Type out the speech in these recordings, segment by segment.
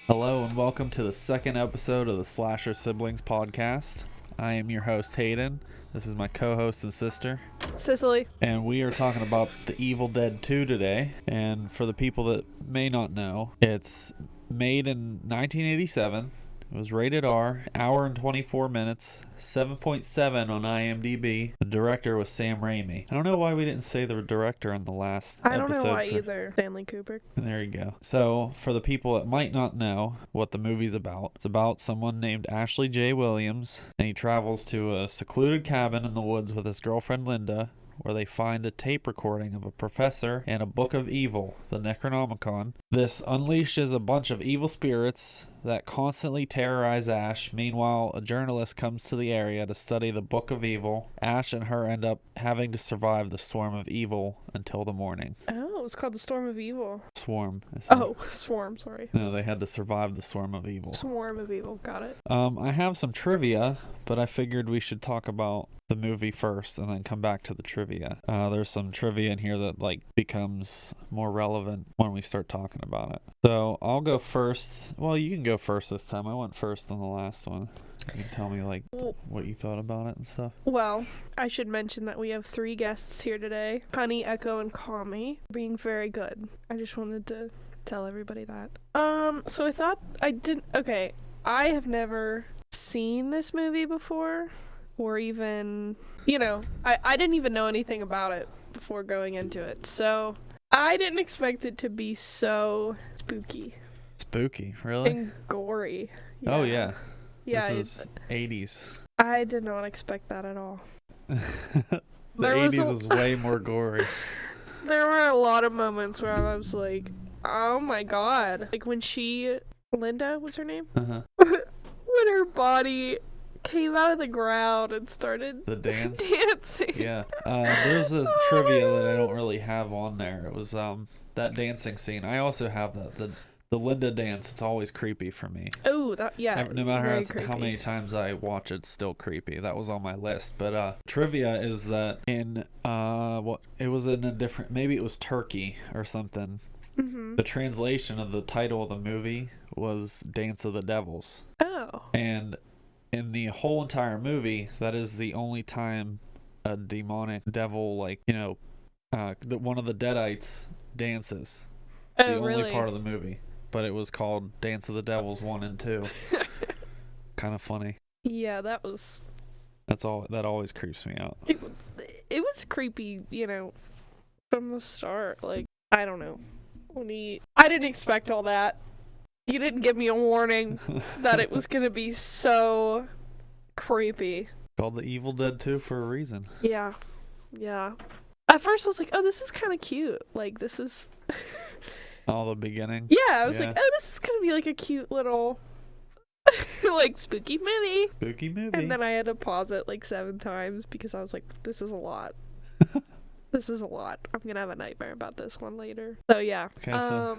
Hello and welcome to the second episode of the Slasher Siblings podcast. I am your host Hayden. This is my co-host and sister, Cicely. and we are talking about The Evil Dead 2 today. And for the people that may not know, it's made in 1987. It was rated R, hour and 24 minutes, 7.7 on IMDb. The director was Sam Raimi. I don't know why we didn't say the director on the last episode. I don't know why either. Stanley Kubrick. There you go. So, for the people that might not know what the movie's about, it's about someone named Ashley J. Williams, and he travels to a secluded cabin in the woods with his girlfriend Linda, where they find a tape recording of a professor and a book of evil, the Necronomicon. This unleashes a bunch of evil spirits that constantly terrorize Ash. Meanwhile, a journalist comes to the area to study the Book of Evil. Ash and her end up having to survive the storm of evil until the morning. Oh, it's called the Storm of Evil. Swarm. Oh, Swarm, sorry. No, they had to survive the storm of evil. Swarm of Evil, got it. I have some trivia, but I figured we should talk about the movie first and then come back to the trivia. There's some trivia in here that becomes more relevant when we start talking about it. So I'll go first. Well, you can go first this time. I went first on the last one. You can tell me what you thought about it and stuff. Well, I should mention that we have 3 guests here today. Honey, Echo, and Kami. Being very good. I just wanted to tell everybody that. So I thought I have never seen this movie before. Or even, I didn't even know anything about it before going into it. So I didn't expect it to be so spooky. Spooky, really? And gory. Yeah. Oh, yeah. Yeah. This is 80s. I did not expect that at all. The 80s was way more gory. There were a lot of moments where I was like, oh my god. Like when Linda was her name? Uh-huh. When her body came out of the ground and started dancing. Yeah. There's a trivia that I don't really have on there. It was that dancing scene. I also have that. The Linda dance, it's always creepy for me. Oh, no matter how many times I watch it, it's still creepy. That was on my list. But trivia is that in it was in a different, maybe it was Turkey or something. Mm-hmm. The translation of the title of the movie was Dance of the Devils. Oh. And in the whole entire movie, that is the only time a demonic devil, one of the Deadites dances. It's the only part of the movie. But it was called Dance of the Devils 1 and 2. Kind of funny. Yeah, that was... That always creeps me out. It was creepy, from the start. I don't know. I didn't expect all that. You didn't give me a warning that it was going to be so creepy. Called The Evil Dead 2 for a reason. Yeah. Yeah. At first I was like, oh, this is kind of cute. This is... The beginning? Yeah, I was like, oh, this is going to be a cute little, spooky movie. Spooky movie. And then I had to pause it 7 times because I was like, this is a lot. This is a lot. I'm going to have a nightmare about this one later. So, yeah. Okay, so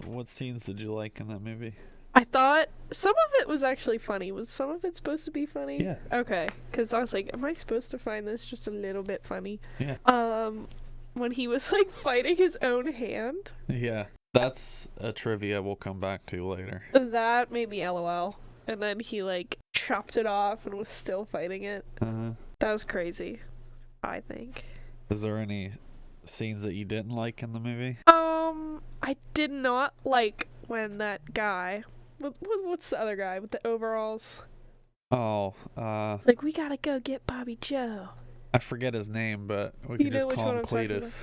what scenes did you like in that movie? I thought some of it was actually funny. Was some of it supposed to be funny? Yeah. Okay, because I was like, am I supposed to find this just a little bit funny? Yeah. When he was, fighting his own hand. Yeah. That's a trivia we'll come back to later. That made me LOL. And then he, chopped it off and was still fighting it. Uh-huh. That was crazy, I think. Is there any scenes that you didn't like in the movie? I did not like when that guy... What's the other guy with the overalls? Oh, we gotta go get Bobby Joe. I forget his name, but we can just call him Cletus.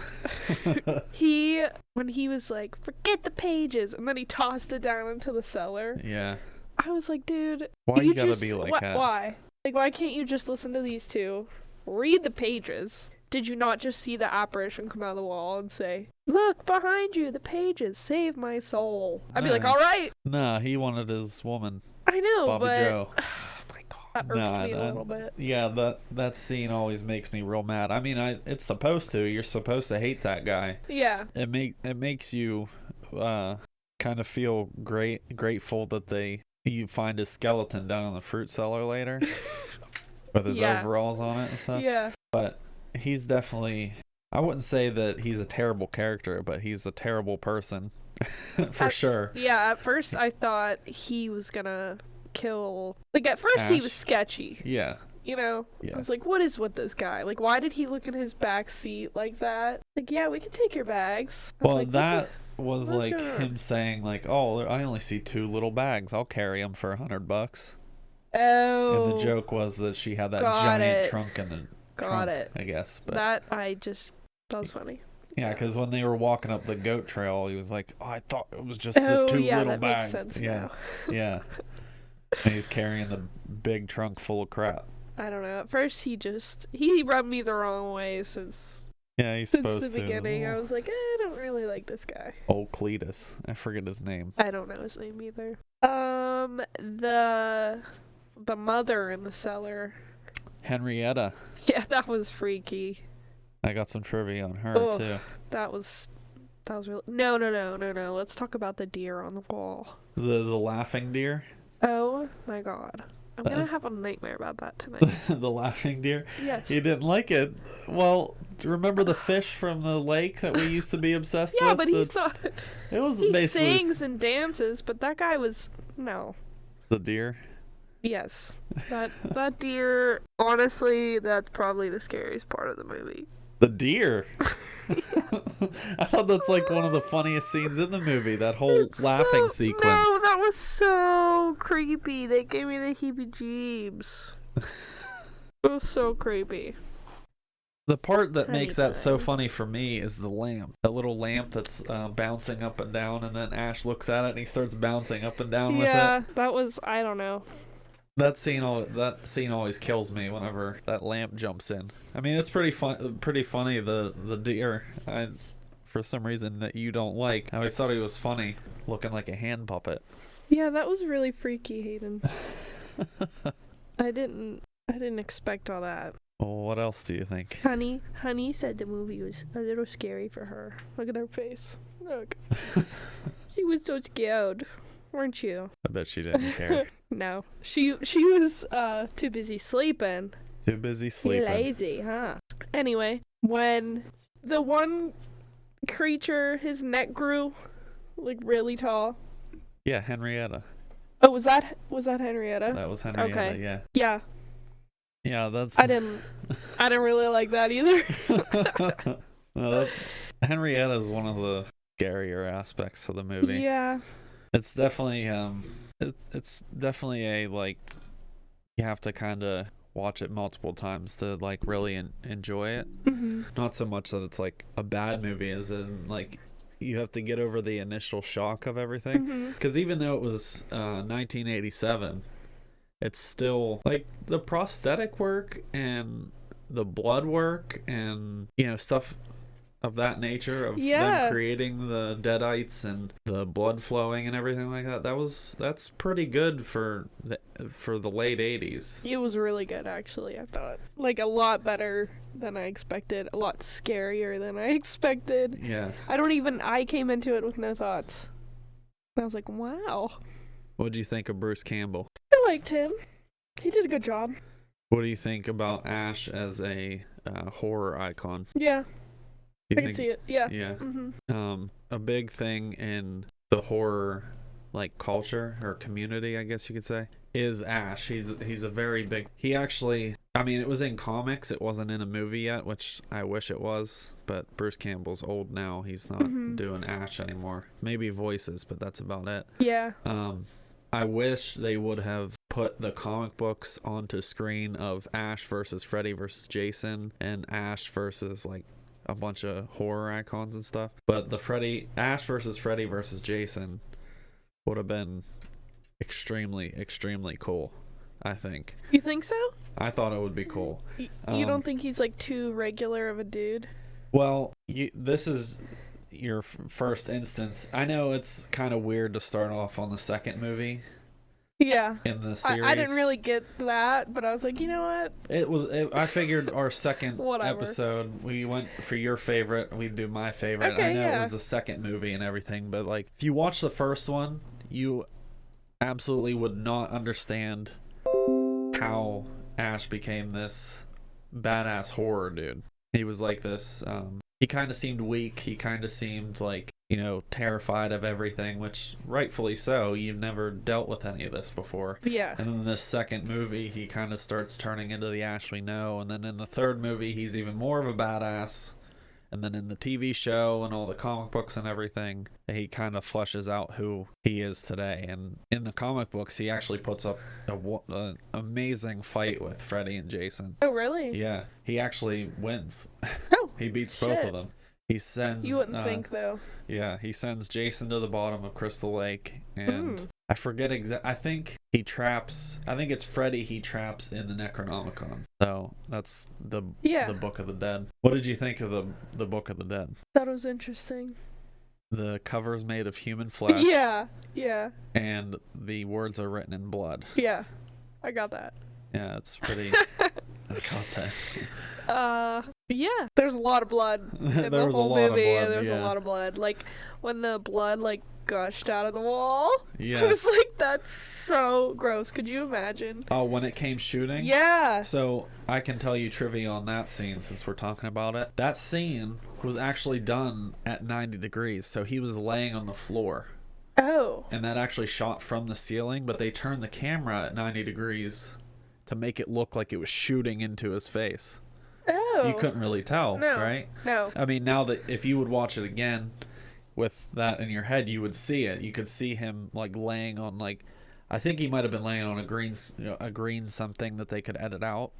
When he was like, forget the pages, and then he tossed it down into the cellar. Yeah. I was like, dude. Why you gotta be like that? Why? Why can't you just listen to these two? Read the pages. Did you not just see the apparition come out of the wall and say, look behind you, the pages, save my soul? I'd be like, all right. Nah, he wanted his woman. I know, Bobby Joe. That irked me a little bit. Yeah, that scene always makes me real mad. I mean, it's supposed to. You're supposed to hate that guy. Yeah. It makes you kind of feel grateful that you find his skeleton down in the fruit cellar later with his overalls on it and stuff. Yeah. But he's definitely, I wouldn't say that he's a terrible character, but he's a terrible person. For sure. Yeah, at first I thought he was gonna kill. Like, at first he Ash. was sketchy. Yeah. You know? Yeah. I was like, what is with this guy? Like, why did he look in his back seat like that? Like, yeah, we can take your bags. I was Well, like, what that was what's like going on? him saying like, "Oh, I only see 2 little bags. I'll carry them for $100." Oh. And the joke was that she had that Got giant it. trunk in the Got trunk, it. I guess. But That was funny. yeah, because when they were walking up the goat trail, he was like, "Oh, I thought it was just the Oh, 2 yeah, little that bags." makes sense Yeah, now. yeah. And he's carrying the big trunk full of crap. I don't know. At first he rubbed me the wrong way since Yeah, he's the supposed to. beginning. I was like, I don't really like this guy. Old Cletus. I forget his name. I don't know his name either. The mother in the cellar. Henrietta. Yeah, that was freaky. I got some trivia on her Oh. too. That was really no. Let's talk about the deer on the wall. The laughing deer. Oh my god. I'm gonna have a nightmare about that tonight. The laughing deer. Yes. You didn't like it. Well, do you remember the fish from the lake that we used to be obsessed Yeah, with? but he's not. It was He basically sings and dances, but that guy was no. the deer. Yes, that deer. Honestly, that's probably the scariest part of the movie. The deer. I thought that's like one of the funniest scenes in the movie. That whole It's laughing so- sequence. No, that was so creepy. They gave me the heebie-jeebs. It was so creepy. The part that Honey makes that so pie. funny for me is the lamp. That little lamp that's bouncing up and down, and then Ash looks at it and he starts bouncing up and down with Yeah, it. that was. I don't know. That scene always kills me whenever that lamp jumps in. I mean, it's pretty funny. The deer, for some reason that you don't like. I always thought he was funny, looking like a hand puppet. Yeah, that was really freaky, Hayden. I didn't expect all that. Well, what else do you think? Honey said the movie was a little scary for her. Look at her face. Look. She was so scared, weren't you? I bet she didn't care. No. She was too busy sleeping. Too busy sleeping. Lazy, huh? Anyway, when the one creature, his neck grew like really tall. Yeah, Henrietta. Oh, was that Henrietta? That was Henrietta. Okay. Yeah. Yeah. Yeah, that's. I didn't really like that either. No, that's Henrietta is one of the scarier aspects of the movie. Yeah. It's definitely it's definitely a like you have to kind of watch it multiple times to like really enjoy it. Hmm. Not so much that it's like a bad movie, as in like you have to get over the initial shock of everything. Hmm. Because even though it was 1987, it's still like the prosthetic work and the blood work and stuff of that nature of Yeah. them creating the deadites and the blood flowing and everything like that. That's pretty good for the late 80s. It was really good, actually. I thought like a lot better than I expected. A lot scarier than I expected. Yeah. I came into it with no thoughts. And I was like, wow. What do you think of Bruce Campbell? I liked him. He did a good job. What do you think about Ash as a horror icon? Yeah, Do I you can see it. Yeah. Yeah. Hmm. A big thing in the horror like culture or community, I guess you could say, is Ash. He's a very big. He actually, I mean, it was in comics. It wasn't in a movie yet, which I wish it was. But Bruce Campbell's old now. He's not Mhm. doing Ash anymore. Maybe voices, but that's about it. Yeah. I wish they would have put the comic books onto screen of Ash versus Freddy versus Jason and Ash versus like a bunch of horror icons and stuff. But the Ash versus Freddy versus Jason would have been extremely, extremely cool, I think. You think so? I thought it would be cool. You Um, don't think he's like too regular of a dude? Well, this is your first instance. I know it's kind of weird to start off on the second movie Yeah. in the series. I didn't really get that, but I was like, you know what? I figured our second Whatever. episode, we went for your favorite, we'd do my favorite. Okay, I know yeah. it was the second movie and everything, but like if you watch the first one, you absolutely would not understand how Ash became this badass horror dude. He was like this, he kind of seemed weak. He kind of seemed like terrified of everything, which rightfully so. You've never dealt with any of this before. Yeah. And then in this second movie, he kind of starts turning into the Ash we know. And then in the third movie, he's even more of a badass. And then in the TV show and all the comic books and everything, he kind of fleshes out who he is today. And in the comic books, he actually puts up an amazing fight with Freddy and Jason. Oh, really? Yeah, he actually wins. Oh, He beats both of them. He sends. You wouldn't think, though. Yeah, he sends Jason to the bottom of Crystal Lake, and I forget I think he traps. I think it's Freddy he traps in the Necronomicon. So that's the Book of the Dead. What did you think of the Book of the Dead? Thought it was interesting. The cover's made of human flesh. Yeah. And the words are written in blood. Yeah, I got that. Yeah, it's pretty. I got that. Yeah. There's a lot of blood in There the was whole a lot movie. of blood. There's a lot of blood. Like when the blood gushed out of the wall. Yeah. I was like, that's so gross. Could you imagine? Oh, when it came shooting? Yeah. So I can tell you trivia on that scene since we're talking about it. That scene was actually done at 90 degrees. So he was laying on the floor. Oh. And that actually shot from the ceiling, but they turned the camera at 90 degrees to make it look like it was shooting into his face. Oh. You couldn't really tell, right? No. I mean, now that if you would watch it again with that in your head, you would see it. You could see him laying on I think he might have been laying on a green something that they could edit out,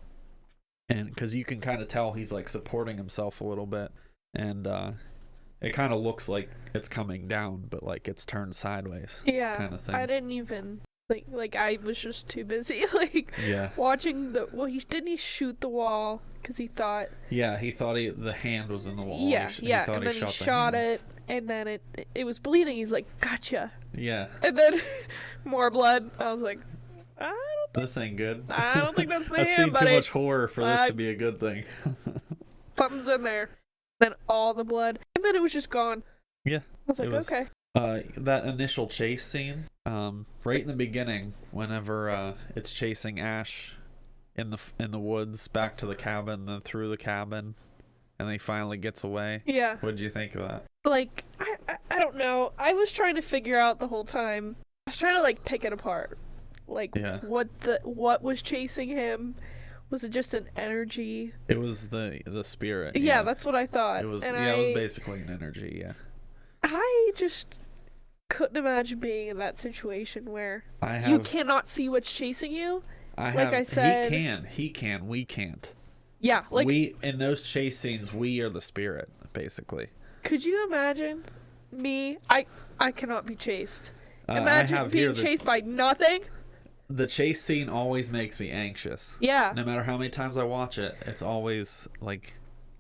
and because you can kind of tell he's supporting himself a little bit, and it kind of looks like it's coming down, but it's turned sideways. Yeah. Kind of thing. I didn't even I was just too busy yeah. watching didn't he shoot the wall because he thought he thought the hand was in the wall. Yeah, he thought and then he the shot hand. it, and then it was bleeding. He's like, gotcha. Yeah. And then more blood. I was like, This ain't good. I don't think that's the I've seen hand, buddy. too much horror for this to be a good thing. Something's in there. Then all the blood, and then it was just gone. Yeah. I was like, okay. That initial chase scene, right in the beginning, whenever it's chasing Ash in the woods back to the cabin, then through the cabin, and he finally gets away. Yeah. What did you think of that? I don't know. I was trying to figure out the whole time. I was trying to pick it apart. What was chasing him? Was it just an energy? It was the spirit. Yeah, that's what I thought. It was. And it was basically an energy. Yeah. I just couldn't imagine being in that situation where you you cannot see what's chasing you. I said, he can. We can't. Yeah, we in those chase scenes, we are the spirit, basically. Could you imagine me? I cannot be chased. Imagine being chased by nothing. The chase scene always makes me anxious. Yeah. No matter how many times I watch it, it's always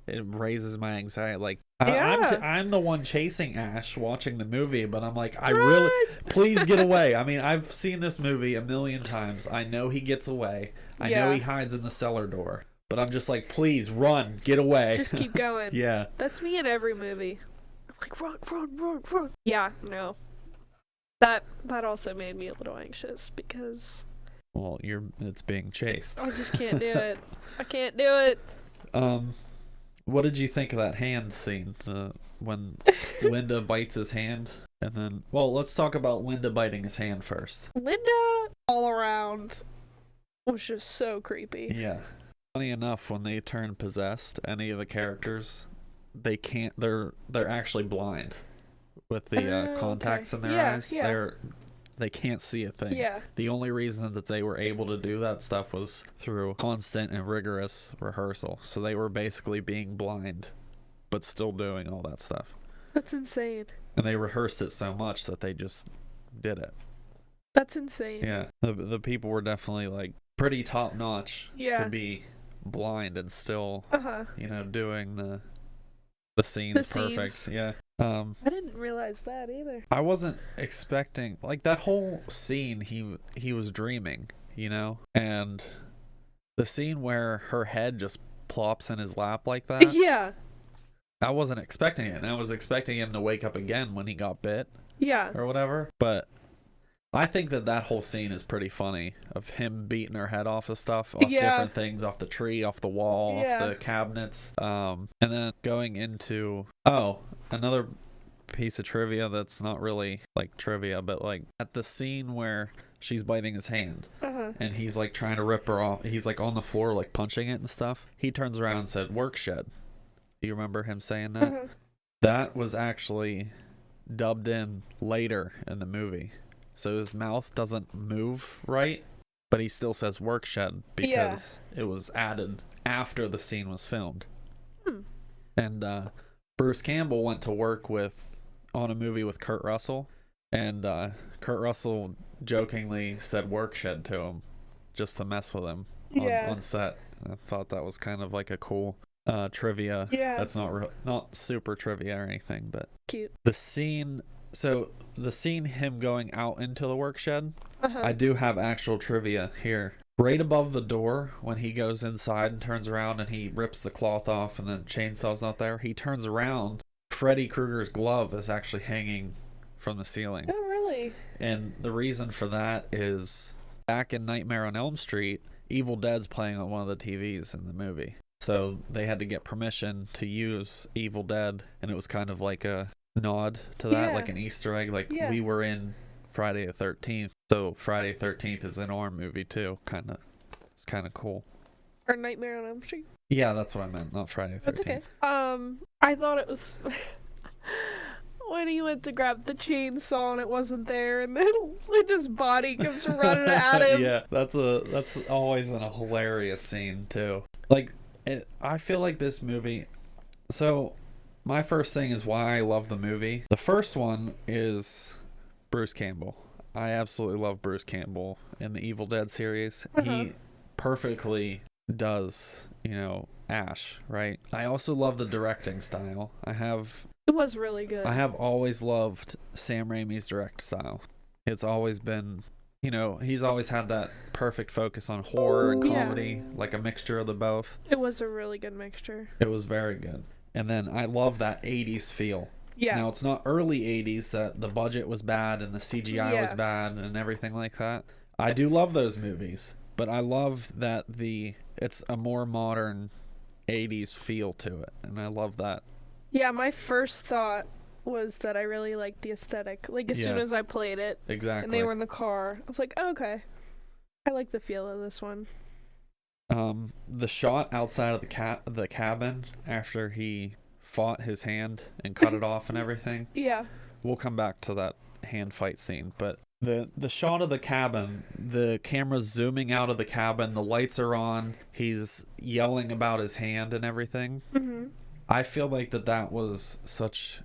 it raises my anxiety. I'm the one chasing Ash watching the movie, but I'm really, please get away. I mean, I've seen this movie a million times. I know he gets away. I know he hides in the cellar door, but I'm just please run, get away. Just keep going. Yeah. That's me in every movie. I'm run. Yeah, no. That also made me a little anxious because well, it's being chased. I just can't do it. I can't do it. What did you think of that hand scene? When Linda bites his hand, and then let's talk about Linda biting his hand first. Linda all around was just so creepy. Yeah. Funny enough, when they turn possessed, any of the characters, they can't. They're actually blind with the contacts in their eyes. Yeah. They can't see a thing. Yeah. The only reason that they were able to do that stuff was through constant and rigorous rehearsal. So they were basically being blind, but still doing all that stuff. That's insane. And they rehearsed it so much that they just did it. That's insane. Yeah. The people were definitely pretty top notch to be blind and still doing the scenes perfect. Yeah. I didn't realize that either. I wasn't expecting that whole scene. He was dreaming, and the scene where her head just plops in his lap like that. Yeah. I wasn't expecting it, and I was expecting him to wake up again when he got bit. Yeah. Or whatever. But I think that whole scene is pretty funny of him beating her head off of stuff, off different things, off the tree, off the wall, off the cabinets, and then going into another piece of trivia that's not really like trivia, but like at the scene where she's biting his hand and he's like trying to rip her off, he's like on the floor like punching it and stuff. He turns around and said work shed. Do you remember him saying that? That was actually dubbed in later in the movie, so his mouth doesn't move right, but he still says work shed because it was added after the scene was filmed. And Bruce Campbell went to work on a movie with Kurt Russell, and Kurt Russell jokingly said work shed to him just to mess with him on set. I thought that was kind of like a cool trivia. That's not super trivia or anything, but cute. The scene him going out into the work shed, I do have actual trivia here. Right above the door, when he goes inside and turns around and he rips the cloth off and the chainsaw's not there, he turns around, Freddy Krueger's glove is actually hanging from the ceiling. Oh, really? And the reason for that is back in Nightmare on Elm Street, Evil Dead's playing on one of the TVs in the movie. So they had to get permission to use Evil Dead, and it was kind of like a nod to that, like an Easter egg. Like we were in Friday the 13th, so Friday the 13th is in our movie too. It's kind of cool. Or Nightmare on Elm Street? Yeah, that's what I meant, not Friday the 13th. That's okay. I thought it was when he went to grab the chainsaw and it wasn't there, and then Linda's body comes running at him. Yeah, that's always a hilarious scene too. Like, I feel like this movie. So, my first thing is why I love the movie. The first one is Bruce Campbell. I absolutely love Bruce Campbell in the Evil Dead series. He perfectly does, Ash, right? I also love the directing style. It was really good. I have always loved Sam Raimi's direct style. It's always been, he's always had that perfect focus on horror and comedy, like a mixture of the both. It was a really good mixture. It was very good. And then I love that 80s feel. Yeah. Now, it's not early 80s that the budget was bad and the CGI was bad and everything like that. I do love those movies, but I love that it's a more modern 80s feel to it, and I love that. Yeah, my first thought was that I really liked the aesthetic. Like, as soon as I played it, exactly, and they were in the car, I was like, oh, okay, I like the feel of this one. The shot outside of the cabin after he fought his hand and cut it off and everything. Yeah. We'll come back to that hand fight scene, but the shot of the cabin, the camera's zooming out of the cabin, the lights are on, he's yelling about his hand and everything. I feel like that was such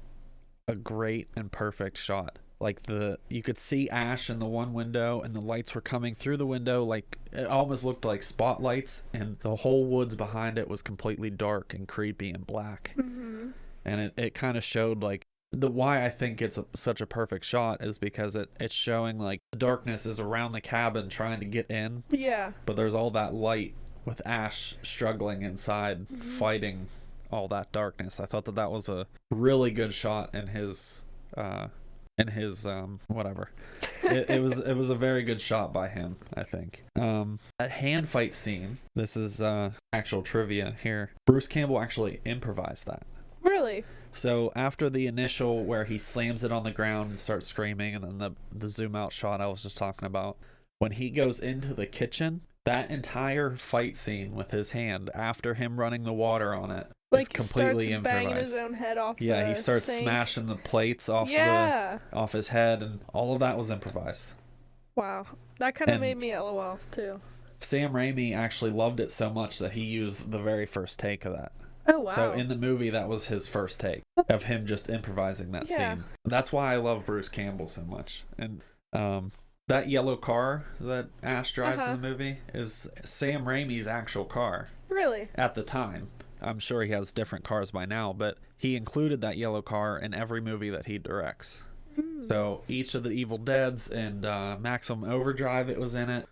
a great and perfect shot. Like you could see Ash in the one window and the lights were coming through the window, like it almost looked like spotlights, and the whole woods behind it was completely dark and creepy and black. And it kind of showed like why I think it's such a perfect shot is because it's showing like the darkness is around the cabin trying to get in. Yeah. But there's all that light with Ash struggling inside, fighting all that darkness. I thought that was a really good shot in his whatever. It was a very good shot by him, I think. A hand fight scene. This is actual trivia here. Bruce Campbell actually improvised that. Really? So after the initial where he slams it on the ground and starts screaming, and then the zoom out shot I was just talking about, when he goes into the kitchen, that entire fight scene with his hand after him running the water on it, like, is completely starts improvised. Banging his own head off. Yeah, he starts sink. smashing the plates off off his head, and all of that was improvised. Wow, that kind of made me LOL too. Sam Raimi actually loved it so much that he used the very first take of that. Oh wow! So in the movie, that was his first take of him just improvising that scene. That's why I love Bruce Campbell so much. And that yellow car that Ash drives in the movie is Sam Raimi's actual car. Really? At the time. I'm sure he has different cars by now, but he included that yellow car in every movie that he directs. So each of the Evil Deads and Maximum Overdrive, it was in it.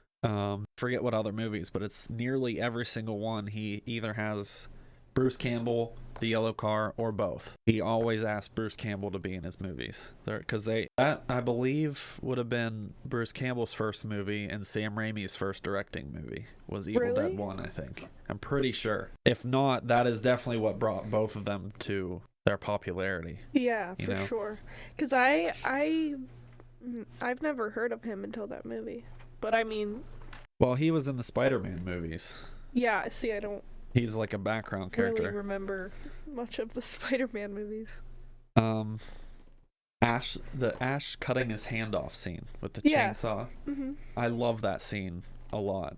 Forget what other movies, but it's nearly every single one. He either has Bruce Campbell, the yellow car, or both. He always asked Bruce Campbell to be in his movies, because that I believe would have been Bruce Campbell's first movie and Sam Raimi's first directing movie was Evil Dead 1, I think. I'm pretty sure. If not, that is definitely what brought both of them to their popularity. Yeah, You for know? sure. Cause I've never heard of him until that movie. But I mean, Well, he was in the Spider-Man movies. yeah. See, I don't He's like a background really character. remember much of the Spider-Man movies. The Ash cutting his hand off scene with the Yeah. chainsaw. Hmm. I love that scene a lot.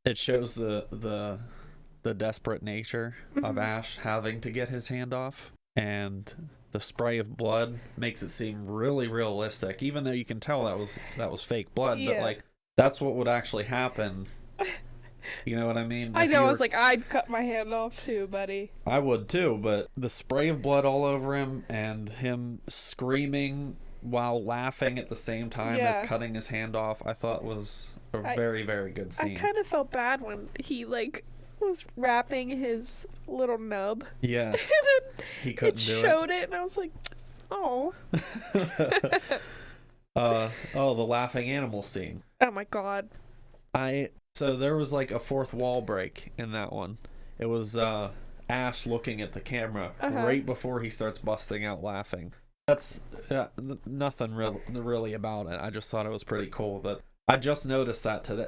It shows the desperate nature of Mhm. Ash having to get his hand off, and the spray of blood makes it seem really realistic, even though you can tell that was fake blood. But Yeah. like that's what would actually happen. You know what I mean? I If know. you I were- was like, I'd cut my hand off too, buddy. I would too, but the spray of blood all over him and him screaming while laughing at the same time Yeah. as cutting his hand off, I thought was a I- very, very good I scene. kind of felt bad when he like was wrapping his little nub, Yeah, and then he it couldn't do showed it, and I was like, oh, it. Oh, the laughing animal scene. oh my god. So there was like a fourth wall break in that one. It was Ash looking at the camera Uh-huh. right before he starts busting out laughing. That's nothing really about it. I just thought it was pretty cool that I just noticed that today,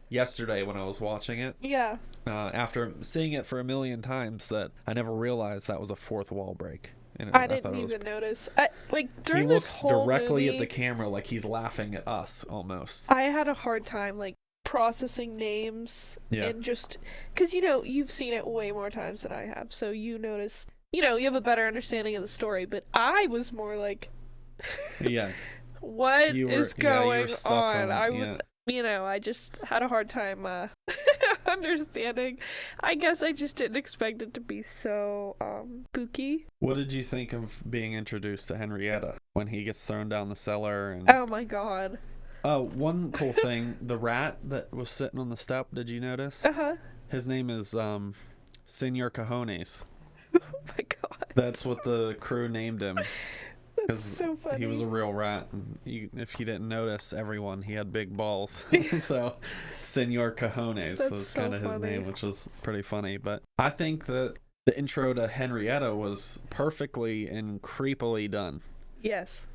yesterday when I was watching it. Yeah. After seeing it for a million times, that I never realized that was a fourth wall break. And I thought didn't it was even notice. Like he during this looks whole directly movie, at the camera like he's laughing at us almost. I had a hard time like processing names Yeah. and just because you've seen it way more times than I have, so you notice. You have a better understanding of the story, but I was more like, Yeah. what You were- is yeah, you were going stuck on? on- I yeah. would, I just had a hard time understanding. I guess I just didn't expect it to be so spooky. What did you think of being introduced to Henrietta when he gets thrown down the cellar? And Oh my god. one cool thing, the rat that was sitting on the step, did you notice? Uh-huh. His name is Senor Cajones. Oh my god. That's what the crew named him. That's Because so funny. he was a real rat. And if you didn't notice, everyone, he had big balls. So Senor Cajones That's was so kind of his funny. name, which was pretty funny. But I think that the intro to Henrietta was perfectly and creepily done. Yes.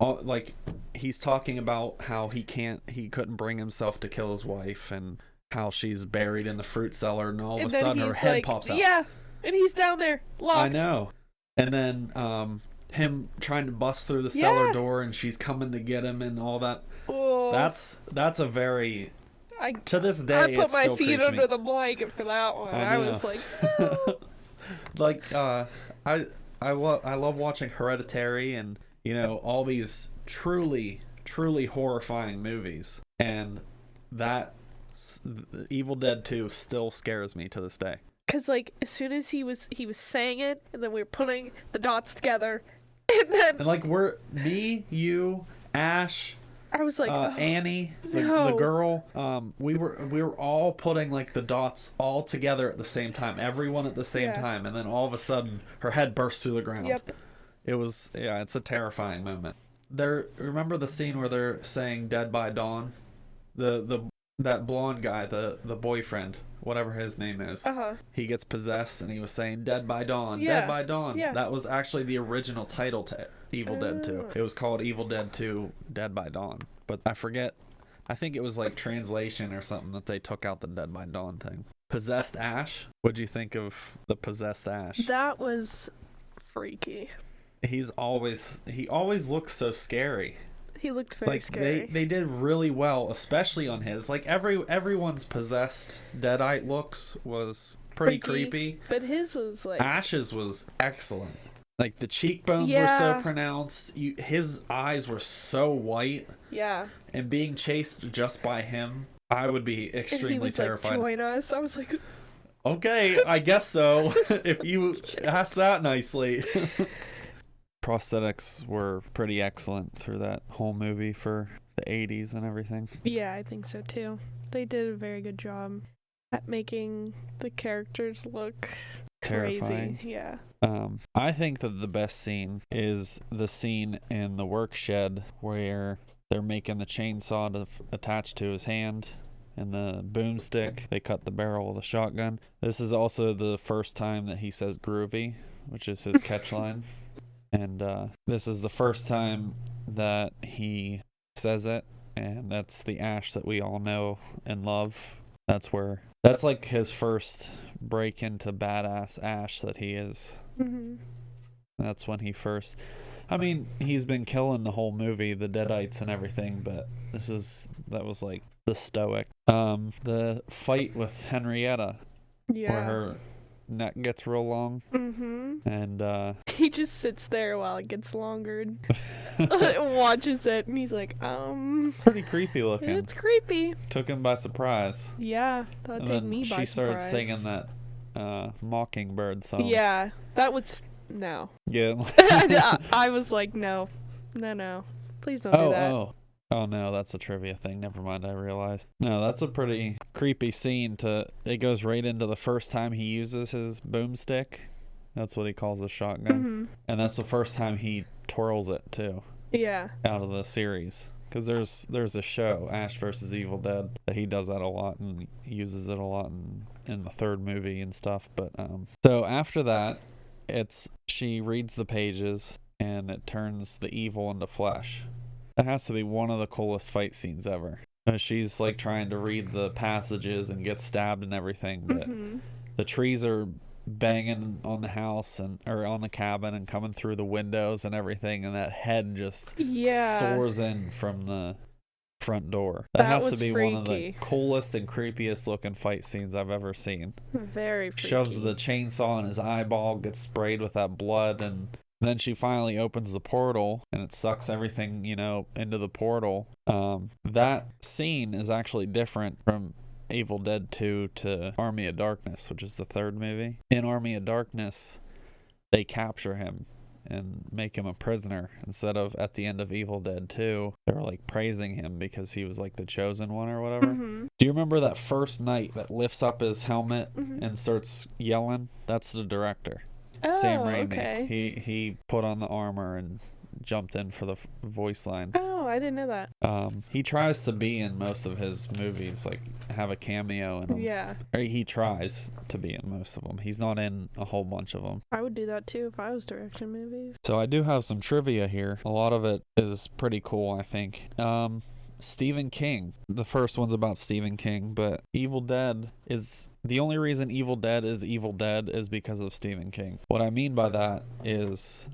Like he's talking about how he couldn't bring himself to kill his wife, and how she's buried in the fruit cellar, and all of And a then sudden her he's head like, pops out. yeah, and he's down there locked. I know. And then him trying to bust through the cellar Yeah. door, and she's coming to get him, and all that. Oh, That's a very, I to this day, I it put my still feet creeps under me. the blanket for that one. I I was know. like, Like I love watching Hereditary and all these truly horrifying movies, and that Evil Dead 2 still scares me to this day. because like as soon as he was saying it, and then we were putting the dots together, and then And like me, you, Ash, I was like, oh, Annie, the no. girl, we were all putting like the dots all together at the same time, everyone at the same Yeah. time, and then all of a sudden her head bursts through the ground. yep, It was, it's a terrifying moment. Remember the scene where they're saying "Dead by Dawn"? That blonde guy, the boyfriend, whatever his name is, uh-huh, he gets possessed, and he was saying "Dead by Dawn, Yeah. Dead by Dawn." Yeah. That was actually the original title to Evil Dead 2. Oh. It was called Evil Dead 2, Dead by Dawn. But I forget. I think it was like translation or something that they took out the Dead by Dawn thing. Possessed Ash. What'd you think of the possessed Ash? that was freaky. He always looks so scary. He looked very Like scary. they did really well, especially on his. Like everyone's possessed Deadite looks was pretty Freaky. creepy. But his was like, Ash's was excellent. Like the cheekbones were Yeah. so pronounced. His eyes were so white, yeah, and being chased just by him, I would be and he extremely was terrified. like, join us. I was like, Okay, I guess so. If you ask that nicely. Prosthetics were pretty excellent through that whole movie for the 80s and everything. yeah, I think so too. They did a very good job at making the characters look Terrifying. crazy. Yeah. I think that the best scene is the scene in the work shed where they're making the chainsaw to attach to his hand and the boomstick. They cut the barrel of the shotgun. This is also the first time that he says groovy. which is his catch line. And this is the first time that he says it, and that's the Ash that we all know and love. That's like his first break into badass Ash that he is. Mm-hmm. That's when he first... I mean, he's been killing the whole movie, the Deadites and everything, but that was like the stoic. The fight with Henrietta, where her neck gets real long. Mm-hmm. And he just sits there while it gets longer and watches it, and he's like, pretty creepy looking. It's creepy. Took him by surprise. Yeah, that would take me by surprise. She started singing that Mockingbird song. Yeah, that was... No. Yeah. I was like, no. Please don't do that. Oh no, that's a trivia thing. Never mind, I realized. No, that's a pretty creepy scene. It goes right into the first time he uses his boomstick. That's what he calls a shotgun. Mm-hmm. And that's the first time he twirls it too. Yeah. Out of the series. Because there's a show, Ash vs. Evil Dead, that he does that a lot and uses it a lot in the third movie and stuff. But so after that, she reads the pages and it turns the evil into flesh. That has to be one of the coolest fight scenes ever. She's like trying to read the passages and gets stabbed and everything, but the trees are banging on the house or on the cabin and coming through the windows and everything, and that head just soars in from the front door. That has to be freaky. One of the coolest and creepiest looking fight scenes I've ever seen. Very freaky. Shoves the chainsaw in his eyeball, gets sprayed with that blood, and then she finally opens the portal and it sucks everything, into the portal. That scene is actually different from Evil Dead 2 to Army of Darkness, which is the third movie. In Army of Darkness, they capture him and make him a prisoner instead of at the end of Evil Dead 2. They were like praising him because he was like the chosen one or whatever. Mm-hmm. Do you remember that first night that lifts up his helmet and starts yelling? That's the director. Sam Raimi. Okay. He put on the armor and jumped in for the voice line. Oh, I didn't know that. He tries to be in most of his movies, like have a cameo in them. Yeah. Or he tries to be in most of them. He's not in a whole bunch of them. I would do that too if I was directing movies. So I do have some trivia here. A lot of it is pretty cool, I think. Stephen King. The first one's about Stephen King, but Evil Dead is... The only reason Evil Dead is because of Stephen King. What I mean by that is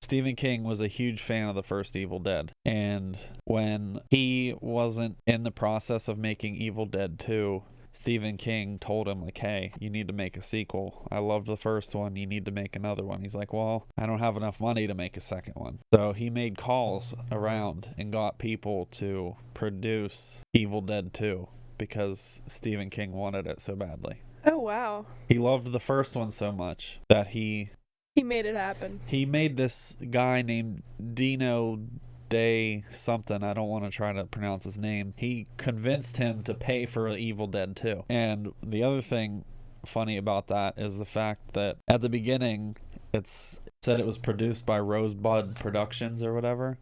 Stephen King was a huge fan of the first Evil Dead. And when he wasn't in the process of making Evil Dead 2, Stephen King told him, like, hey, you need to make a sequel. I loved the first one. You need to make another one. He's like, well, I don't have enough money to make a second one. So he made calls around and got people to produce Evil Dead 2 because Stephen King wanted it so badly. Oh, wow. He loved the first one so much that he made it happen. He made this guy named Dino Day something, I don't want to try to pronounce his name. He convinced him to pay for Evil Dead 2. And the other thing funny about that is the fact that at the beginning it said it was produced by Rosebud Productions or whatever.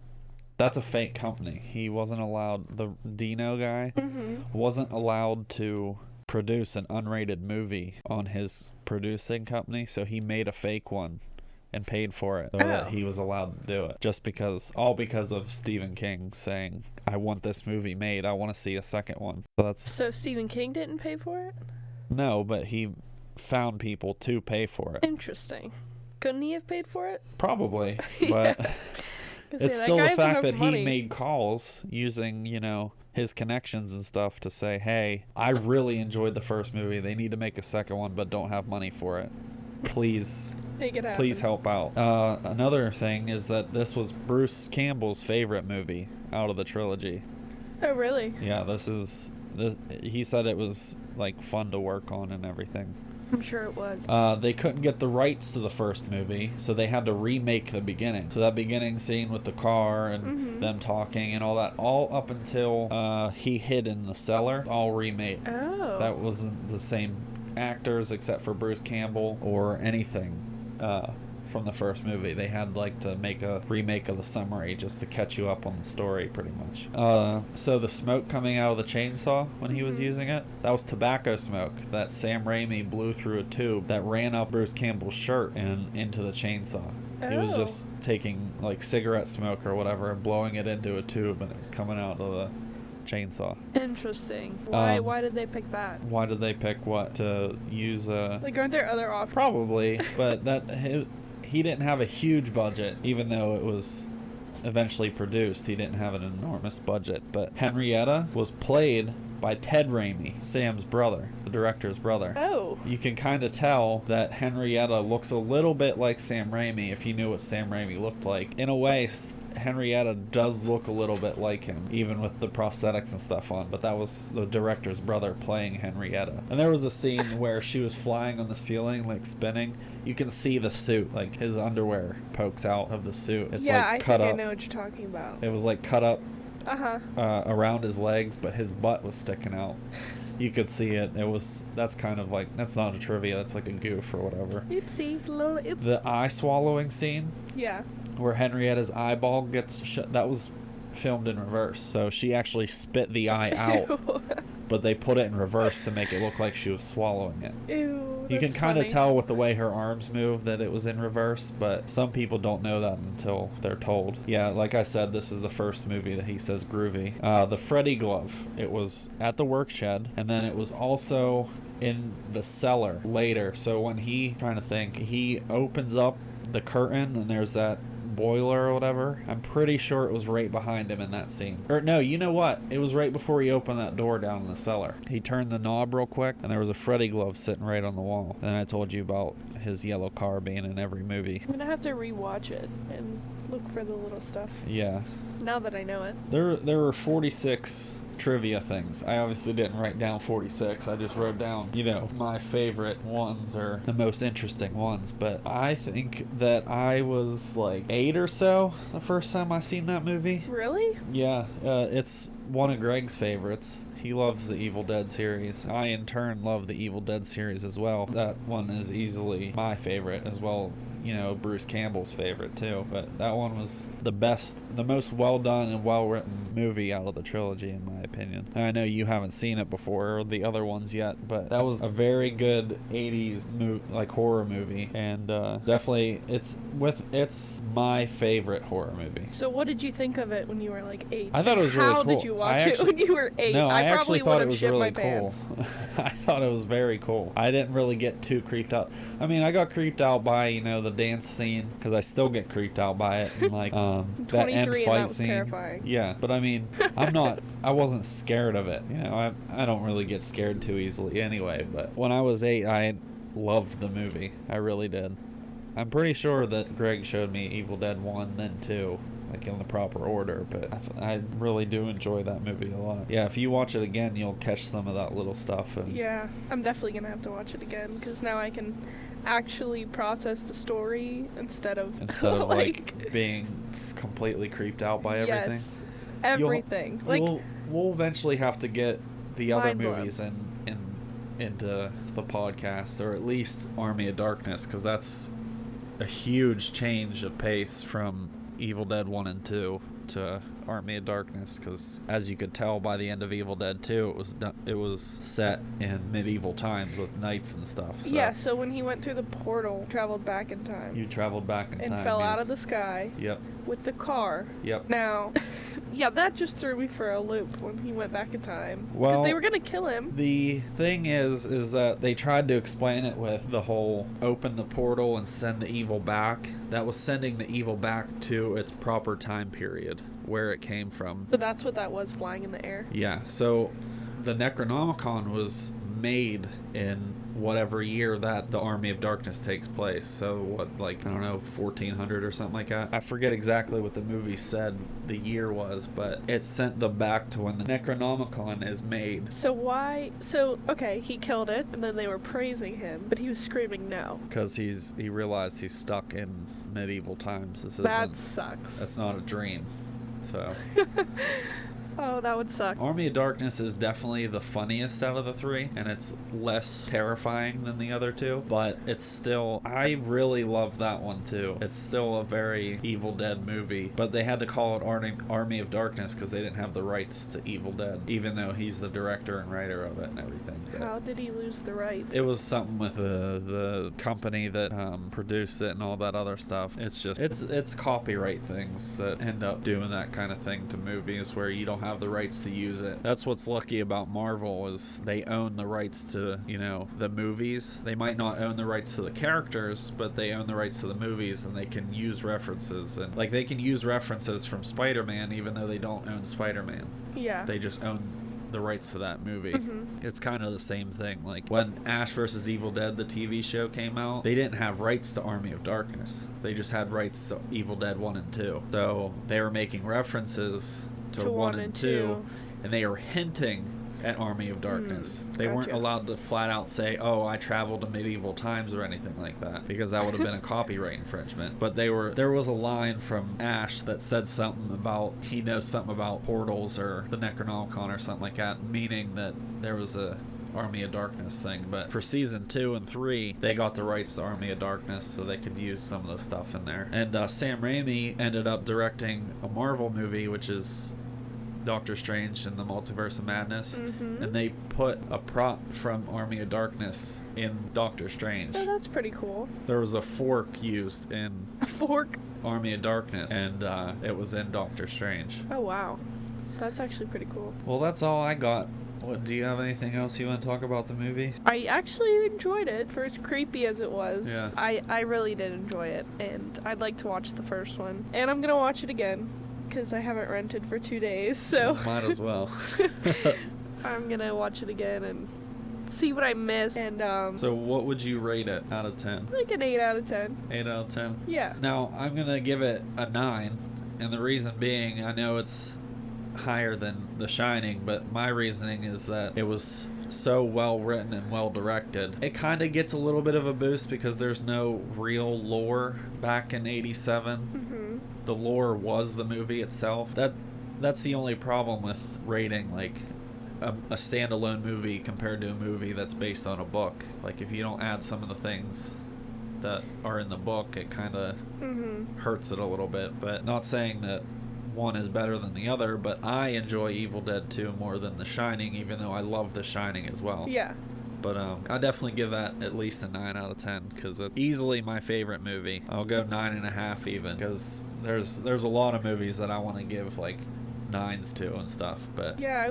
That's a fake company. He wasn't allowed, the Dino guy wasn't allowed to produce an unrated movie on his producing company, so he made a fake one and paid for it so that he was allowed to do it. Just because of Stephen King saying, I want this movie made. I want to see a second one. So Stephen King didn't pay for it? No, but he found people to pay for it. Interesting. Couldn't he have paid for it? Probably, but it's still the fact that he made calls using, his connections and stuff to say, hey, I really enjoyed the first movie. They need to make a second one, but don't have money for it. Please make it happen. Please help out. Another thing is that this was Bruce Campbell's favorite movie out of the trilogy. Oh, really? Yeah, he said it was like fun to work on and everything. I'm sure it was. They couldn't get the rights to the first movie, so they had to remake the beginning. So that beginning scene with the car and them talking and all that, all up until he hid in the cellar, all remade. Oh. That wasn't the same actors except for Bruce Campbell or anything from the first movie. They had like to make a remake of the summary just to catch you up on the story, pretty much. So the smoke coming out of the chainsaw when he was using it, that was tobacco smoke that Sam Raimi blew through a tube that ran up Bruce Campbell's shirt and into the chainsaw. He was just taking like cigarette smoke or whatever and blowing it into a tube, and it was coming out of the chainsaw. Interesting. Why did they pick that? Why did they pick what to use? Like, aren't there other options? Probably, but he didn't have a huge budget, even though it was eventually produced. He didn't have an enormous budget. But Henrietta was played by Ted Raimi, Sam's brother, the director's brother. Oh. You can kind of tell that Henrietta looks a little bit like Sam Raimi if you knew what Sam Raimi looked like. In a way, Henrietta does look a little bit like him, even with the prosthetics and stuff on, but that was the director's brother playing Henrietta. And there was a scene where she was flying on the ceiling, like spinning. You can see the suit, like his underwear pokes out of the suit. It's like cut up. I know what you're talking about. It was like cut up around his legs, but his butt was sticking out. You could see it. That's kind of like, that's not a trivia, that's like a goof or whatever. Oopsie, little oop. The eye swallowing scene. Yeah. Where Henrietta's eyeball gets shut, that was filmed in reverse. So she actually spit the eye out, but they put it in reverse to make it look like she was swallowing it. Ew. You can kind of tell with the way her arms move that it was in reverse, but some people don't know that until they're told. Yeah, like I said, this is the first movie that he says groovy. The Freddy glove, it was at the work shed, and then it was also in the cellar later. So when he opens up the curtain and there's that boiler or whatever, I'm pretty sure it was right behind him in that scene. Or no, you know what? It was right before he opened that door down in the cellar. He turned the knob real quick and there was a Freddy glove sitting right on the wall. And I told you about his yellow car being in every movie. I'm gonna have to rewatch it and look for the little stuff. Yeah. Now that I know it. There were 46 trivia things. I obviously didn't write down 46. I just wrote down, my favorite ones or the most interesting ones. But I think that I was like 8 or so the first time I seen that movie. Really? Yeah. It's one of Greg's favorites. He loves the Evil Dead series. I, in turn, love the Evil Dead series as well. That one is easily my favorite as well. Bruce Campbell's favorite too, but that one was the best, the most well done and well written movie out of the trilogy in my opinion. I know you haven't seen it before or the other ones yet, but that was a very good 80s horror movie, and definitely it's my favorite horror movie. So what did you think of it when you were like 8? I thought it was really cool. How did you watch it when you were 8? No, I probably actually thought it was shit really my cool. pants. I thought it was very cool. I didn't really get too creeped out. I mean, I got creeped out by the dance scene, because I still get creeped out by it, and like that end fight that was scene. Terrifying. Yeah, but I mean, I wasn't scared of it. I don't really get scared too easily anyway. But when I was 8, I loved the movie. I really did. I'm pretty sure that Greg showed me Evil Dead 1, then 2. Like in the proper order, but I really do enjoy that movie a lot. Yeah, if you watch it again, you'll catch some of that little stuff. And yeah, I'm definitely gonna have to watch it again, because now I can actually process the story instead of like being completely creeped out by everything. Yes, everything. We'll eventually have to get the other Mind movies into the podcast, or at least Army of Darkness, because that's a huge change of pace from Evil Dead 1 and 2 to Army of Darkness, because as you could tell by the end of Evil Dead 2, it was set in medieval times with knights and stuff. So. Yeah, so when he went through the portal, traveled back in time. You traveled back in time. And fell out of the sky. Yep. With the car. Yep. Now, yeah, that just threw me for a loop when he went back in time. Well, because they were going to kill him. The thing is that they tried to explain it with the whole open the portal and send the evil back. That was sending the evil back to its proper time period, where it came from. So that's what that was, flying in the air? Yeah, so the Necronomicon was made in whatever year that the Army of Darkness takes place. So what, like, I don't know, 1400 or something like that? I forget exactly what the movie said the year was, but it sent them back to when the Necronomicon is made. So why? So, okay, he killed it, and then they were praising him, but he was screaming no. Because he realized he's stuck in medieval times. That sucks. That's not a dream. So Oh, that would suck. Army of Darkness is definitely the funniest out of the three, and it's less terrifying than the other two, but it's still, I really love that one too. It's still a very Evil Dead movie, but they had to call it Army of Darkness because they didn't have the rights to Evil Dead, even though he's the director and writer of it and everything. But How did he lose the right? it was something with the company that produced it and all that other stuff. It's just, it's copyright things that end up doing that kind of thing to movies where you don't have the rights to use it. That's what's lucky about Marvel is they own the rights to, you know, the movies. They might not own the rights to the characters, but they own the rights to the movies, and they can use references. And like they can use references from Spider-Man even though they don't own Spider-Man. Yeah. They just own the rights to that movie. Mm-hmm. It's kind of the same thing. Like when Ash vs. Evil Dead, the TV show, came out, they didn't have rights to Army of Darkness. They just had rights to Evil Dead 1 and 2. So they were making references to 1 and 2, and they were hinting at Army of Darkness. They weren't Gotcha. allowed to flat out say, oh, I traveled to medieval times or anything like that, because that would have been a copyright infringement. But there was a line from Ash that said something about, he knows something about portals or the Necronomicon or something like that, meaning that there was a Army of Darkness thing. But for season 2 and 3, they got the rights to Army of Darkness, so they could use some of the stuff in there. And Sam Raimi ended up directing a Marvel movie, which is Doctor Strange and the Multiverse of Madness, Mm-hmm. and they put a prop from Army of Darkness in Doctor Strange. Oh, that's pretty cool. There was a fork used in A fork. Army of Darkness, and it was in Doctor Strange. Oh, wow. That's actually pretty cool. Well, that's all I got. What, do you have anything else you want to talk about the movie? I actually enjoyed it, for as creepy as it was. Yeah. I really did enjoy it, and I'd like to watch the first one. And I'm gonna watch it again, because I haven't rented for 2 days, so... Might as well. I'm gonna watch it again and see what I missed, and So what would you rate it out of 10? like an 8 out of 10. 8 out of 10? Yeah. Now, I'm going to give it a 9, and the reason being, I know it's higher than The Shining, but my reasoning is that it was so well written and well directed. It kind of gets a little bit of a boost because there's no real lore back in 87. Mm-hmm. The lore was the movie itself. That's the only problem with rating like a standalone movie compared to a movie that's based on a book. Like if you don't add some of the things that are in the book, it kind of Mm-hmm. hurts it a little bit. But not saying that one is better than the other, but I enjoy Evil Dead 2 more than The Shining, even though I love The Shining as well. Yeah. But I definitely give that at least a 9 out of 10 because it's easily my favorite movie. I'll go 9.5 even because there's a lot of movies that I want to give like 9s to and stuff. But Yeah,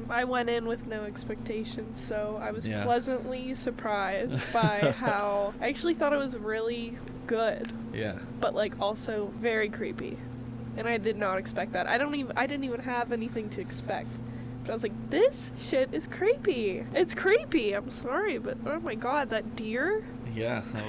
I went in with no expectations, so I was Yeah. pleasantly surprised by how I actually thought it was really good, yeah, but like also very creepy. And I did not expect that. I didn't even have anything to expect. But I was like, this shit is creepy. It's creepy. I'm sorry, but oh my god, that deer? yeah, that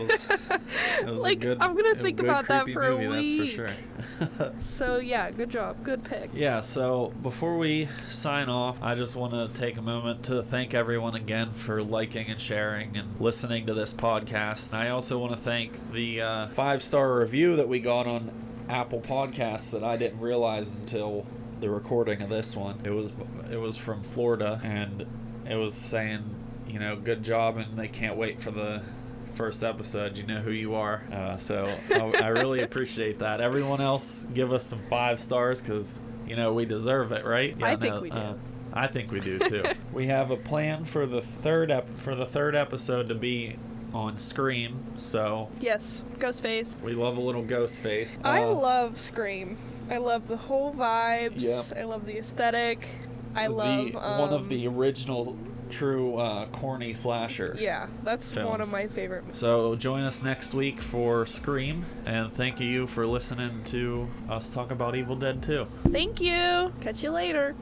was Like, a good. I'm gonna a think good about that creepy for a movie, week. That's for sure. So yeah, good job. Good pick. Yeah, so before we sign off, I just want to take a moment to thank everyone again for liking and sharing and listening to this podcast. I also want to thank the 5-star review that we got on Apple Podcasts that I didn't realize until the recording of this one. It was from Florida, and it was saying, you know, good job, and they can't wait for the first episode. You know who you are. So I really appreciate that. Everyone else, give us some 5 stars because, you know, we deserve it, right? I think we do. I think we do too. We have a plan for the third episode to be on Scream. So Yes, Ghostface. we love a little Ghostface. I love Scream. I love the whole vibes. Yep. I love the aesthetic. I love one of the original true corny slasher. Yeah, that's one of films. my favorite movies. So join us next week for Scream, and thank you for listening to us talk about Evil Dead 2. Thank you. Catch you later.